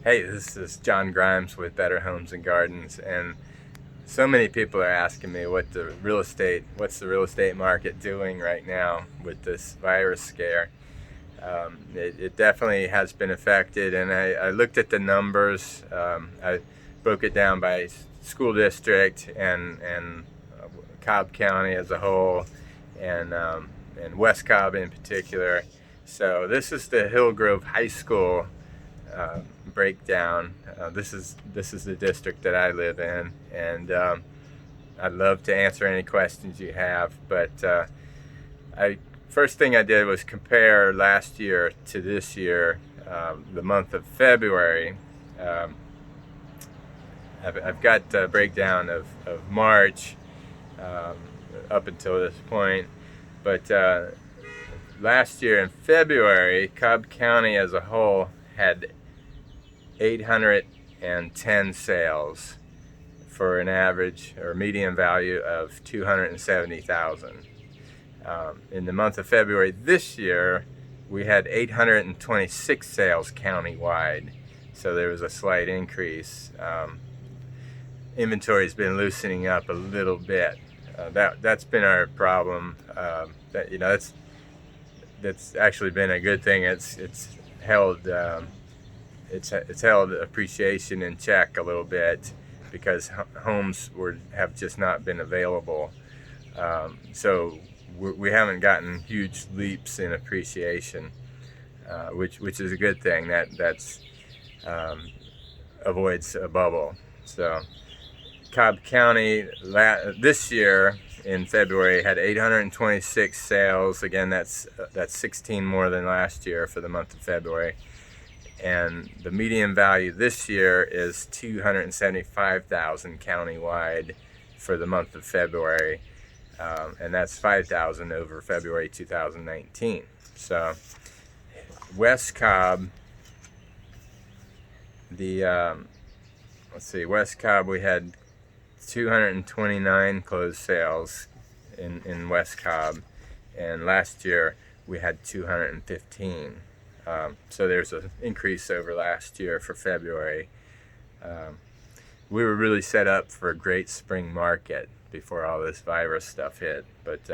Hey, this is John Grimes with Better Homes and Gardens, and so many people are asking me what's the real estate market doing right now with this virus scare. It definitely has been affected, and I looked at the numbers. I broke it down by school district and Cobb County as a whole, and West Cobb in particular. So this is the Hillgrove High School breakdown. This is the district that I live in, and I'd love to answer any questions you have. But I first thing I did was compare last year to this year, the month of February. I've got a breakdown of March up until this point, but last year in February, Cobb County as a whole had 810 sales for an average or median value of 270,000. In the month of February this year, we had 826 sales countywide, so there was a slight increase. Inventory's been loosening up a little bit. That's been our problem. That's actually been a good thing. It's held appreciation in check a little bit because homes have just not been available. So we haven't gotten huge leaps in appreciation, which is a good thing. That's avoids a bubble. So Cobb County this year in February had 826 sales. Again, that's 16 more than last year for the month of February. And the median value this year is 275,000 countywide for the month of February, and that's 5,000 over February 2019. So West Cobb, West Cobb, we had 229 closed sales in West Cobb, and last year we had 215. So there's an increase over last year for February. We were really set up for a great spring market before all this virus stuff hit, but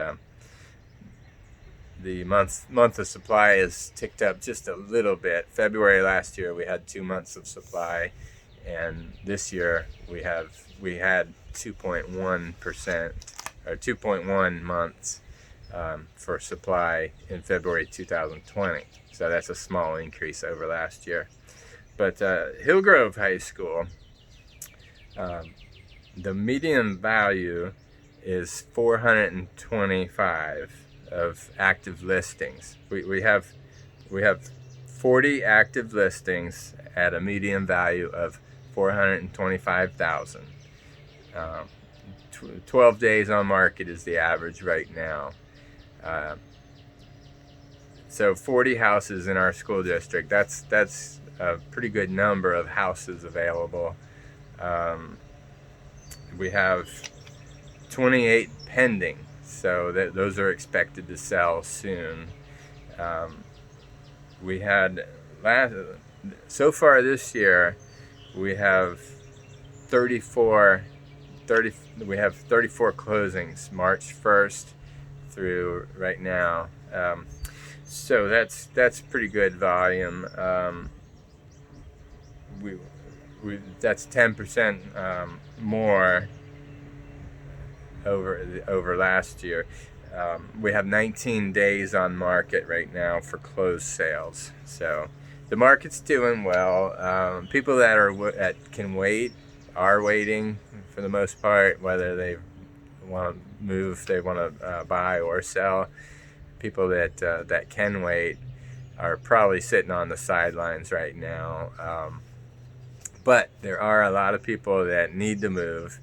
the month of supply has ticked up just a little bit. February last year we had 2 months of supply, and this year we had 2.1% or 2.1 months for supply in February 2020. So that's a small increase over last year. But Hillgrove High School, the median value is 425 of active listings. We have 40 active listings at a median value of 425,000. 12 days on market is the average right now. So 40 houses in our school district, that's a pretty good number of houses available. We have 28 pending, so those are expected to sell soon. We had so far this year, we have 34 closings March 1st through right now. So that's pretty good volume. That's 10% more over last year. We have 19 days on market right now for closed sales. So the market's doing well. People that can wait are waiting for the most part, whether they want to move, they want to buy or sell. People that can wait are probably sitting on the sidelines right now. But there are a lot of people that need to move.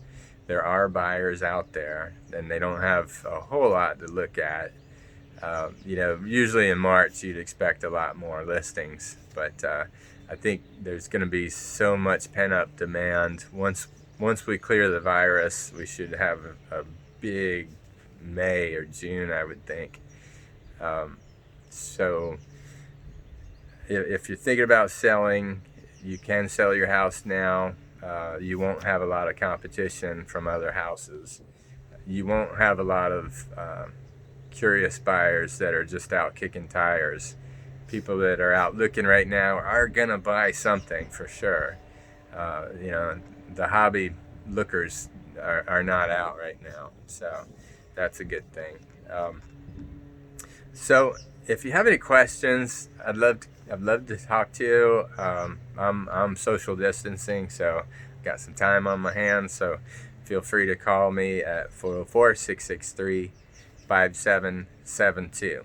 There are buyers out there, and they don't have a whole lot to look at. Usually in March you'd expect a lot more listings, but I think there's going to be so much pent-up demand. Once we clear the virus, we should have a big May or June, I would think. So if you're thinking about selling, you can sell your house now. You won't have a lot of competition from other houses. You won't have a lot of curious buyers that are just out kicking tires. People that are out looking right now are gonna buy something for sure. The hobby lookers are not out right now, so that's a good thing. So if you have any questions, I'd love to talk to you. I'm social distancing, so I've got some time on my hands, so feel free to call me at 404-663-5772.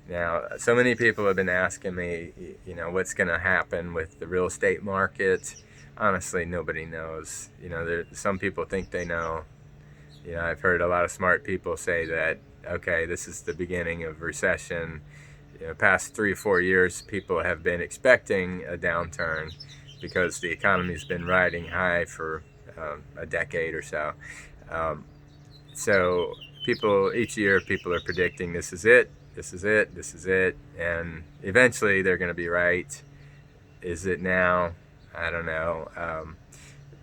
Now, so many people have been asking me, what's going to happen with the real estate market. Honestly, nobody knows. Some people think they know. I've heard a lot of smart people say that, okay, this is the beginning of recession. Past 3 or 4 years, people have been expecting a downturn because the economy's been riding high for a decade or so. So each year, people are predicting this is it, and eventually they're going to be right. Is it now? I don't know.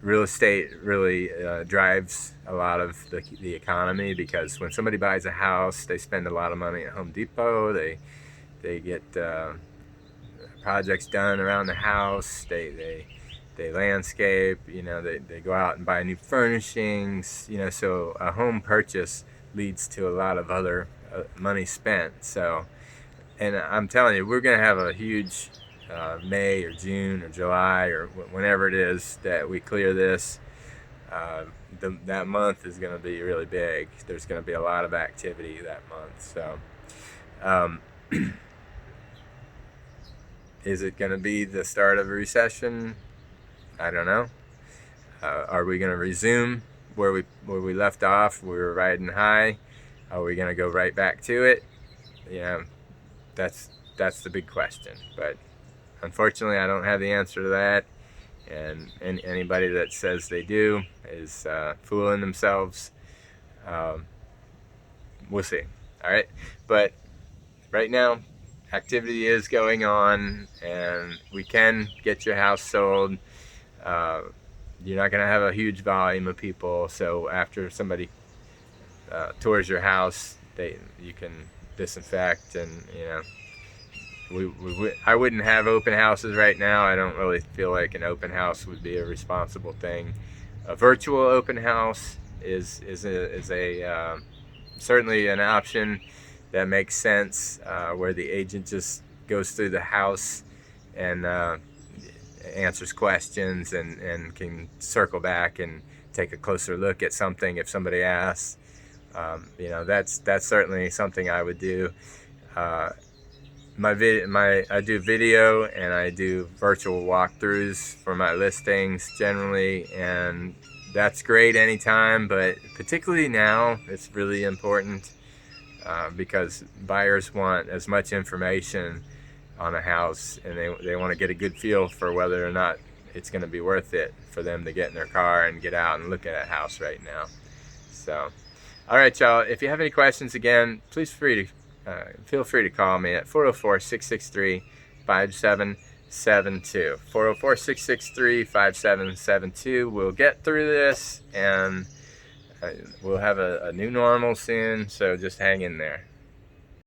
Real estate really drives a lot of the economy, because when somebody buys a house, they spend a lot of money at Home Depot. They get projects done around the house. They landscape. They go out and buy new furnishings. So a home purchase leads to a lot of other money spent. So, and I'm telling you, we're going to have a huge May or June or July or whenever it is that we clear this. That month is going to be really big. There's going to be a lot of activity that month. So, is it going to be the start of a recession? I don't know. Are we going to resume where we left off? We were riding high. Are we going to go right back to it? That's the big question. But unfortunately, I don't have the answer to that. And anybody that says they do is fooling themselves. We'll see. All right. But right now, activity is going on, and we can get your house sold. You're not going to have a huge volume of people. So after somebody tours your house, you can disinfect, and I wouldn't have open houses right now. I don't really feel like an open house would be a responsible thing. A virtual open house is certainly an option that makes sense, where the agent just goes through the house and answers questions and can circle back and take a closer look at something if somebody asks. That's certainly something I would do. I do video and I do virtual walkthroughs for my listings generally, and that's great anytime, but particularly now it's really important because buyers want as much information on a house, and they want to get a good feel for whether or not it's going to be worth it for them to get in their car and get out and look at a house right now. So, all right, y'all, if you have any questions, again, please feel free to call me at 404-663-5772. 404-663-5772. We'll get through this, and we'll have a new normal soon, so just hang in there.